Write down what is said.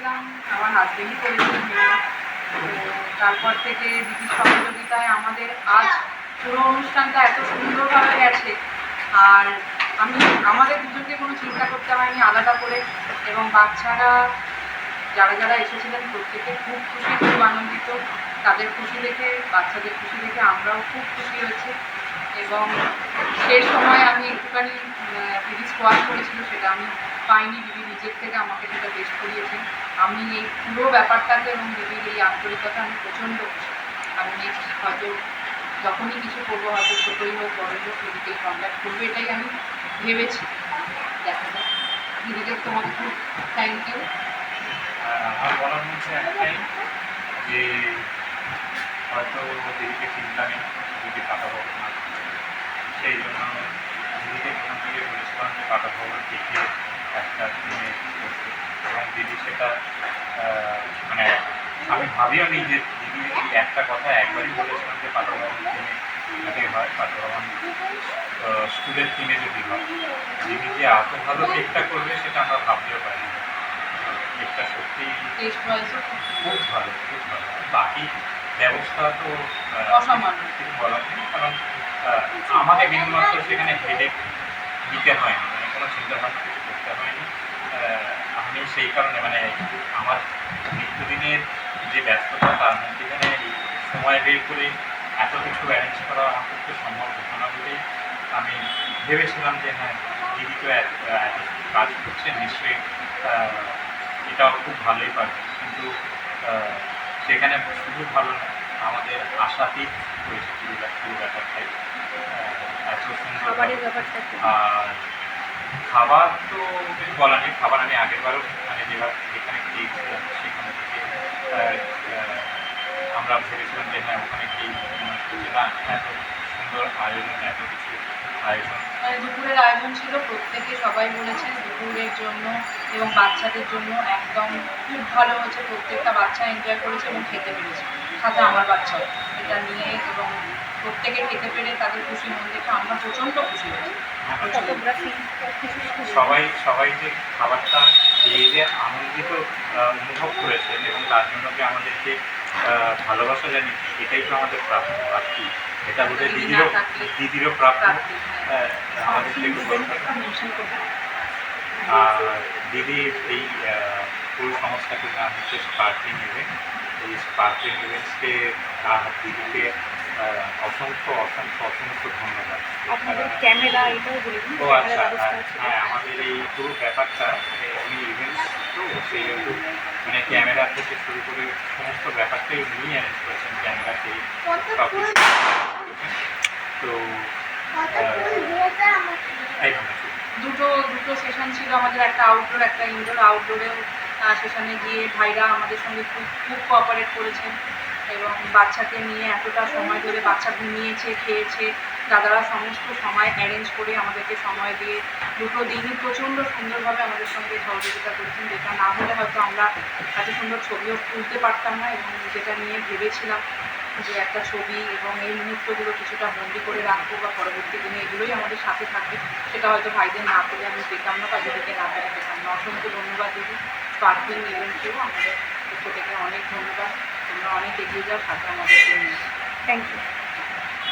করেছিলাম, আমার হাজবেন্ডই করেছিলেন মেয়ে। তো তারপর থেকে দিদির সহযোগিতায় আমাদের আজ পুরো অনুষ্ঠানটা এত সুন্দরভাবে গেছে। আর আমাদের দুজনকে কোনো চিন্তা করতে হয়নি আলাদা করে, এবং বাচ্চারা যারা যারা এসেছিলেন প্রত্যেকে খুব খুশি, খুব আনন্দিত। তাদের খুশি দেখে, বাচ্চাদের খুশি দেখে আমরাও খুব খুশি হয়েছি। এবং সেই সময় আমি একটুখানি দিদি স্কোয়াশ করেছিল, সেটা আমি পাইনি। দিদি নিজের থেকে আমাকে সেটা টেস্ট করিয়েছেন। আমি এই পুরো ব্যাপারটাতে এবং দিদির এই আন্তরিকতা আমি প্রচণ্ড খুশি। আমি নেক্সট হয়তো যখনই কিছু করবো, হয়তো ছোটোই হোক বড়ই হোক, দিদিকে কন্ট্যাক্ট করবো, এটাই আমি ভেবেছি। দেখা যাক। দিদিকে তোমাকে খুব থ্যাংক ইউ। আমার বলার মধ্যে একটাই যে হয়তো দিদিকে চিন্তা নেই, দিদি পাতা ভবন না, সেই জন্য দিদিকে প্রথম থেকে বলেছিলাম যে পাতা ভবন দেখে একটা কিনে করতে, এবং দিদি সেটা মানে আমি ভাবিও নি যে দিদি একটা কথা একবারই বলেছিলাম যে পাতা ভবন কিনে যদি হয়, পাতা ভবন স্কুলের কিনে যদি হয়, দিদি যে এত ভালো কেকটা করবে সেটা আমরা ভাবতেও পারি। কেকটা সত্যি খুব ভালো, খুব ভালো। বাকি ব্যবস্থা তো কিছু বলার নেই, কারণ আমাকে বিন্দুমাত্র সেখানে হেডেক দিতে হয়নি, মানে কোনো চিন্তাভাবনা কিছু করতে হয়নি। আমি সেই কারণে মানে আমার নিত্যদিনের যে ব্যস্ততা, তার মধ্যেখানে সময় বের করে এত কিছু অ্যারেঞ্জ করা আমার পক্ষে সম্ভব হতো না বলেই আমি ভেবেছিলাম যে হ্যাঁ, দিদি তো এত কাজ করছে, নিশ্চয়ই এটাও খুব ভালোই পারবে। কিন্তু সেখানে শুধু ভালো না, আমাদের আশাতীত হয়েছে পুরো ব্যাপারটাই, এত সুন্দর। আর খাবার তো কিছু বলার নেই, খাবার আমি আগেরবারও মানে যেখানে খেয়েছিলাম সেখানে থেকে আমরা ভেবেছিলাম যে হ্যাঁ ওখানে খেয়ে না, এত সুন্দর আয়োজন, এত কিছু আয়োজন। দুপুরের আয়োজন ছিল, প্রত্যেকে সবাই বলেছে দুপুরের জন্য এবং বাচ্চাদের জন্য একদম খুব ভালো হয়েছে। প্রত্যেকটা বাচ্চা এনজয় করেছে এবং খেতে পেরেছে, সাথে আমার বাচ্চাও এটা নিয়ে, এবং প্রত্যেকে খেতে পেরে তাদের খুশি মন দেখে আমরা প্রচণ্ড খুশি হয়েছি। সবাই যে খাবারটা খেয়ে যে আনন্দিত অনুভব করেছেন এবং তার জন্য যে আমাদেরকে ভালোবাসা জানি, এটাই তো আমাদের প্রাপ্য। আর কি এটা বোধহয় দিদিরও প্রাপ্য, আমাদের থেকে দরকার। আর দিদি এই পুরো সংস্থাটির নাম হচ্ছে স্পার্কলিং ইভেন্ট। এই স্পার্কলিং ইভেন্টসকে দিদিকে অসংখ্য অসংখ্য অসংখ্য ধন্যবাদ। ও আচ্ছা, হ্যাঁ, আমাদের এই পুরো ব্যাপারটা উনি ইভেন্টস তো সেই জন্য মানে ক্যামেরা থেকে শুরু করে সমস্ত ব্যাপারটাই উনি অ্যারেঞ্জ করেছেন, ক্যামেরাতে সব কিছু। তো দুটো সেশন ছিল আমাদের, একটা আউটডোর একটা ইনডোর। আউটডোরেও সেশনে গিয়ে ভাইরা আমাদের সঙ্গে খুব কোঅপারেট করেছেন, এবং বাচ্চাকে নিয়ে এতটা সময় ধরে বাচ্চা ঘুমিয়েছে, খেয়েছে, দাদারা সমস্ত সময় অ্যারেঞ্জ করে আমাদেরকে সময় দিয়ে দুটো দিনই প্রচণ্ড সুন্দরভাবে আমাদের সঙ্গে সহযোগিতা করেছেন, যেটা না হলে হয়তো আমরা এত সুন্দর ছবিও তুলতে পারতাম না। এবং যেটা নিয়ে ভেবেছিলাম যে একটা ছবি এবং এই মুহূর্তগুলো কিছুটা বন্দি করে রাখবো বা পরবর্তী দিনে এগুলোই আমাদের সাথে থাকবে, সেটা হয়তো ভাইদের না পেলে আমি পেতাম না বা দিদিকে না পেলে পেতাম না। অসংখ্য ধন্যবাদ দিদি। স্পার্কলিং ইভেন্টকেও আমাদের পক্ষ থেকে অনেক ধন্যবাদ। তোমরা অনেক এগিয়ে যাও সাথে আমাদেরকে নিয়ে। Thank you.